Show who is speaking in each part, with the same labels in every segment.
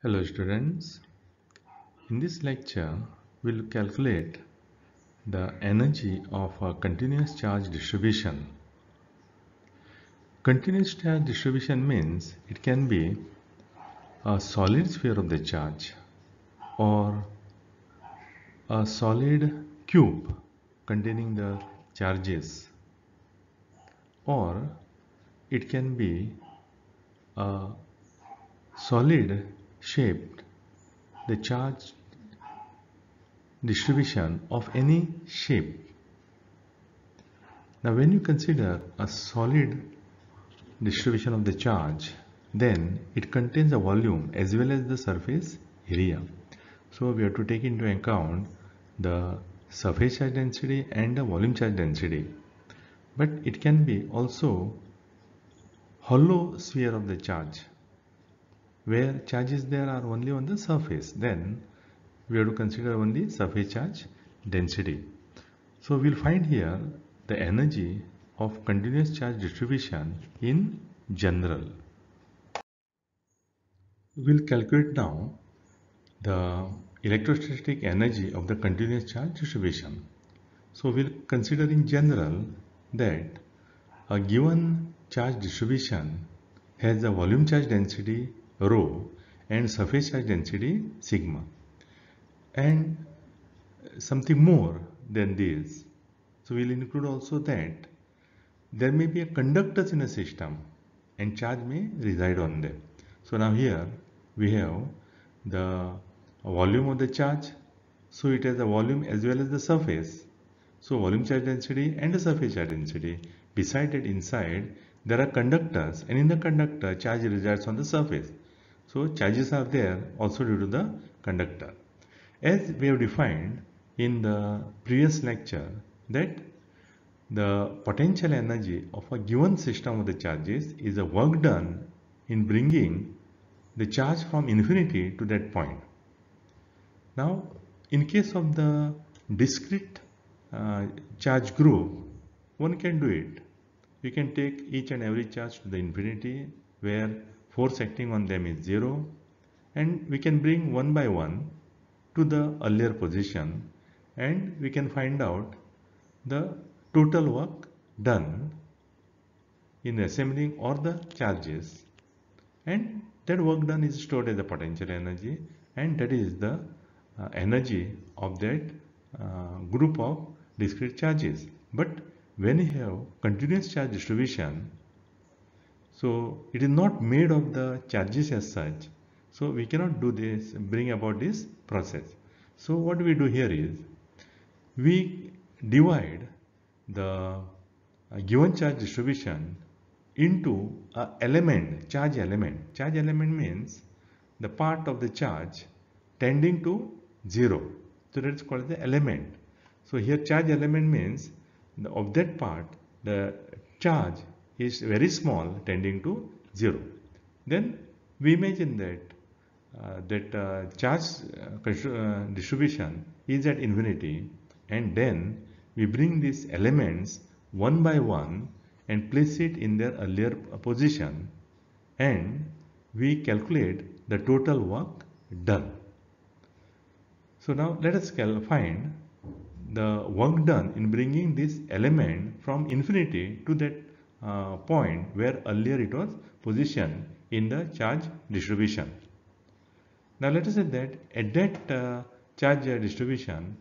Speaker 1: Hello students, in this lecture we'll calculate the energy of a continuous charge distribution. Continuous charge distribution means it can be a solid sphere of the charge or a solid cube containing the charges, or it can be a solid shaped the charge distribution of any shape. Now when you consider a solid distribution of the charge, then it contains a volume as well as the surface area. So we have to take into account the surface charge density and the volume charge density. But it can be also hollow sphere of the charge, where charges there are only on the surface. Then we have to consider only surface charge density. So we'll find here the energy of continuous charge distribution in general. We'll calculate now the electrostatic energy of the continuous charge distribution. So we'll consider in general that a given charge distribution has a volume charge density rho and surface charge density sigma, and something more than this. So we'll include also that there may be a conductors in a system and charge may reside on them. So now here we have the volume of the charge. So it has a volume as well as the surface. So volume charge density and the surface charge density. Beside it, inside there are conductors, and in the conductor charge resides on the surface. So charges are there also due to the conductor. As we have defined in the previous lecture, that the potential energy of a given system of the charges is the work done in bringing the charge from infinity to that point. Now, in case of the discrete charge group, one can do it. We can take each and every charge to the infinity, where force acting on them is 0, and we can bring one by one to the earlier position, and we can find out the total work done in assembling all the charges, and that work done is stored as a potential energy, and that is the energy of that group of discrete charges. But when you have continuous charge distribution, so it is not made of the charges as such, so we cannot do this, bring about this process. So what we do here is we divide the given charge distribution into a element, charge element. Charge element means the part of the charge tending to 0. So that is called the element. So here charge element means of that part the charge is very small tending to 0. Then we imagine that charge distribution is at infinity, and then we bring these elements one by one and place it in their earlier position, and we calculate the total work done. So now let us find the work done in bringing this element from infinity to that point where earlier it was positioned in the charge distribution. Now let us say that at that charge distribution,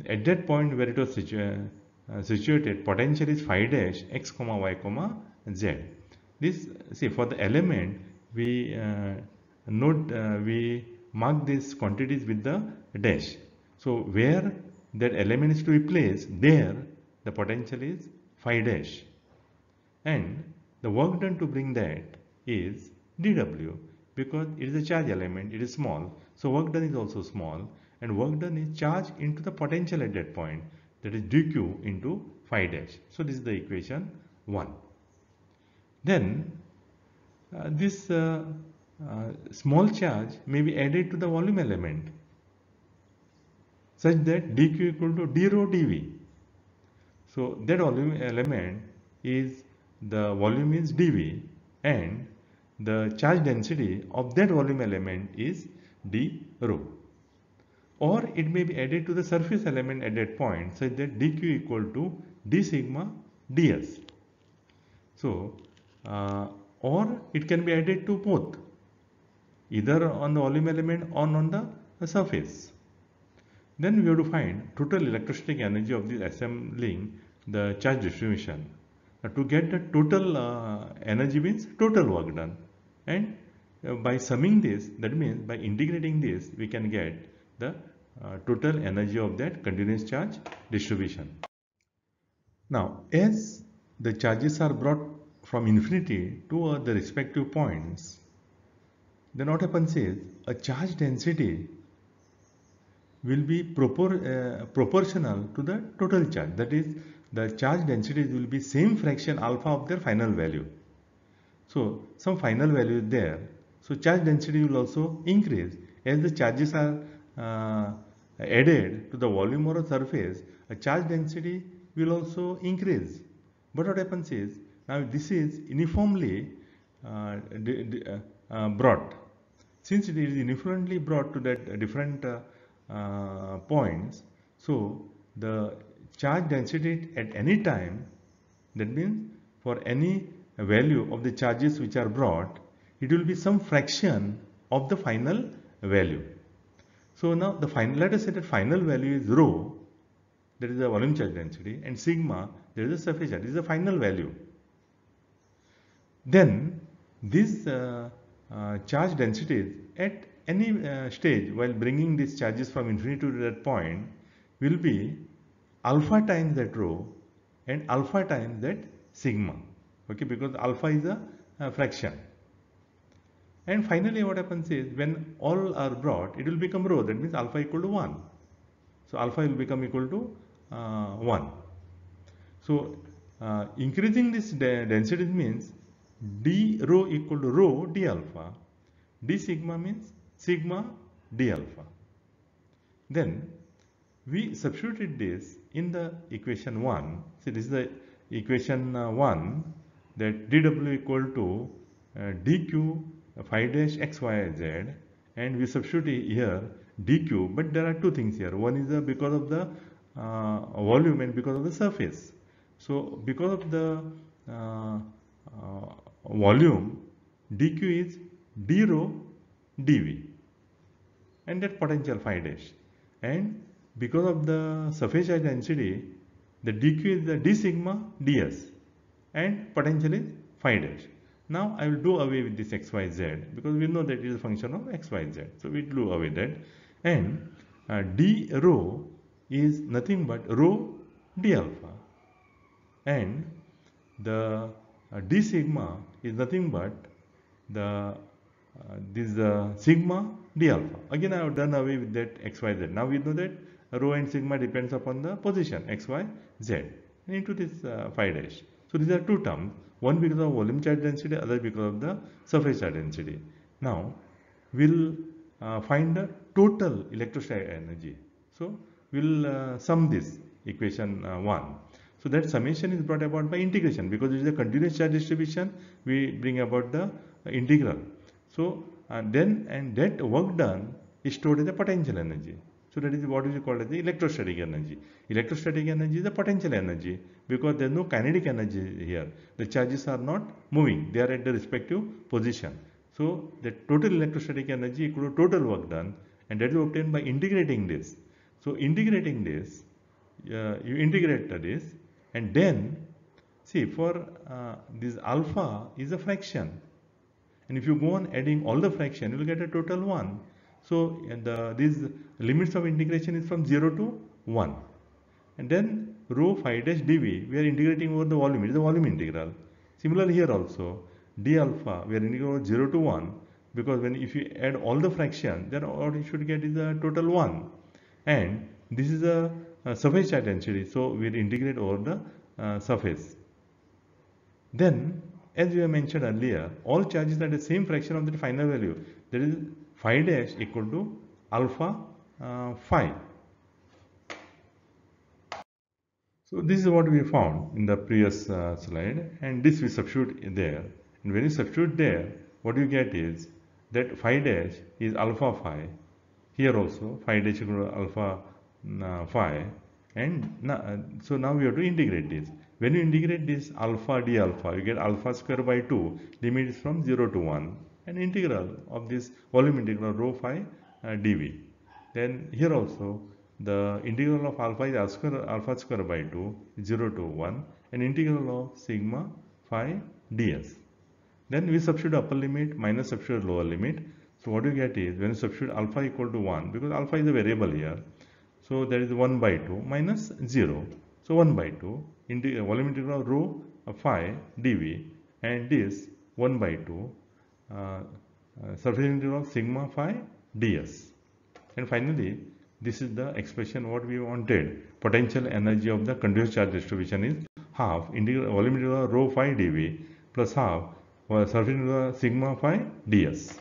Speaker 1: at that point where it was situated, potential is phi dash x comma y comma z. This, see, for the element we we mark these quantities with the dash. So where that element is to be placed, there the potential is phi dash, and the work done to bring that is dW, because it is a charge element, it is small, so work done is also small, and work done is charge into the potential at that point, that is dq into phi dash. So this is the equation 1. Then this small charge may be added to the volume element such that dq equal to d rho dv. So that volume element is, the volume is dv, and the charge density of that volume element is d rho, or it may be added to the surface element at that point such that dq equal to d sigma ds. So or it can be added to both, either on the volume element or on the surface. Then we have to find total electrostatic energy of this assembling the charge distribution. To get the total energy means total work done, and by summing this, that means by integrating this, we can get the total energy of that continuous charge distribution. Now, as the charges are brought from infinity to the respective points, then what happens is a charge density will be proportional to the total charge. That is, the charge densities will be same fraction alpha of their final value. So some final value is there. So charge density will also increase as the charges are added to the volume or a surface. A charge density will also increase. But what happens is, now this is uniformly brought. Since it is uniformly brought to that different points, so the charge density at any time, that means for any value of the charges which are brought, it will be some fraction of the final value. So now the final, let us say that final value is rho, that is the volume charge density, and sigma, that is the surface charge, this is the final value. Then these charge densities at any stage while bringing these charges from infinity to that point will be alpha times that rho and alpha times that sigma, okay, because alpha is a fraction. And finally what happens is, when all are brought, it will become rho, that means alpha equal to 1. So alpha will become equal to 1. So increasing this density means d rho equal to rho d alpha, d sigma means sigma d alpha. Then we substituted this in the equation 1. So this is the equation 1, that dw equal to dq phi dash x y z, and we substitute here dq, but there are two things here. One is because of the volume and because of the surface. So because of the volume, dq is d rho dv, and that potential phi dash, and because of the surface charge density, the dq is the d sigma ds, and potential is phi dash. Now I will do away with this xyz because we know that it is a function of xyz. So we do away that, and d rho is nothing but rho d alpha, and the d sigma is nothing but the this sigma d alpha. Again, I have done away with that xyz. Now we know that rho and sigma depends upon the position xy z into this phi dash. So these are two terms, one because of volume charge density, other because of the surface charge density. Now we'll find the total electrostatic energy. So we'll sum this equation 1. So that summation is brought about by integration, because it is a continuous charge distribution. We bring about the integral. So then, and that work done is stored as a potential energy. So that is what is called as the electrostatic energy. Electrostatic energy is the potential energy because there is no kinetic energy here. The charges are not moving; they are at the respective position. So the total electrostatic energy equal to total work done, and that is obtained by integrating this. So integrating this, you integrate this, and then see, for this alpha is a fraction, and if you go on adding all the fraction, you will get a total 1. So these limits of integration is from 0 to 1, and then rho phi dash dv, we are integrating over the volume. It is a volume integral. Similarly here also, d alpha, we are integrating over 0 to 1, because when if you add all the fraction, then what you should get is a total 1, and this is a surface charge density, so we will integrate over the surface. Then, as we have mentioned earlier, all charges are the same fraction of the final value, that is phi dash equal to alpha phi. So this is what we found in the previous slide, and this we substitute there, and when you substitute there, what you get is that phi dash is alpha phi. Here also phi dash equal to alpha phi, and so now we have to integrate this. When you integrate this alpha d alpha, you get alpha square by 2, limit is from 0 to 1, and integral of this volume integral rho phi dv. Then here also the integral of alpha is alpha square by 2, 0 to 1, and integral of sigma phi ds. Then we substitute upper limit minus substitute lower limit. So what you get is, when you substitute alpha equal to 1, because alpha is a variable here, so there is 1 by 2 minus 0. So 1 by 2 into volume integral of rho phi dv, and this 1 by 2 surface integral of sigma phi ds. And finally, this is the expression what we wanted. Potential energy of the continuous charge distribution is half volume integral rho phi dv plus half surface integral sigma phi ds.